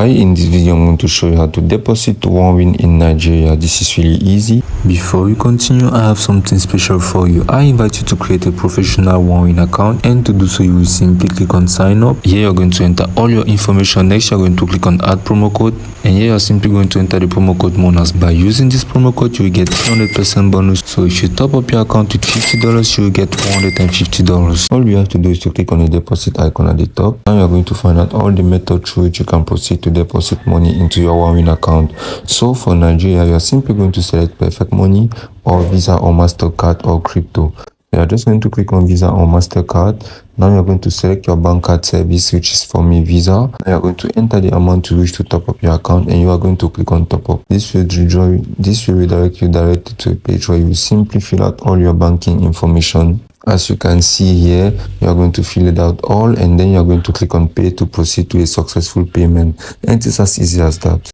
Hi, in this video I'm going to show you how to deposit OneWin in Nigeria. This is really easy. Before we continue, I have something special for you. I invite you to create a professional OneWin account, and to do so you will simply click on sign up. Here you're going to enter all your information. Next you're going to click on add promo code, and here you're simply going to enter the promo code MONAS. By using this promo code you will get 100% bonus. So if you top up your account with $50 you will get $150. All you have to do is to click on the deposit icon at the top. Now you're going to find out all the methods through which you can proceed to deposit money into your OneWin account. So for Nigeria, you are simply going to select Perfect Money or Visa or MasterCard or crypto. You are just going to click on Visa or MasterCard. Now you are going to select your bank card service, which is for me Visa. Now you are going to enter the amount you wish to top up your account, and you are going to click on top up. This will redirect you directly to a page where you will simply fill out all your banking information. As you can see here, you are going to fill it out all, and then you are going to click on pay to proceed to a successful payment. And it is as easy as that.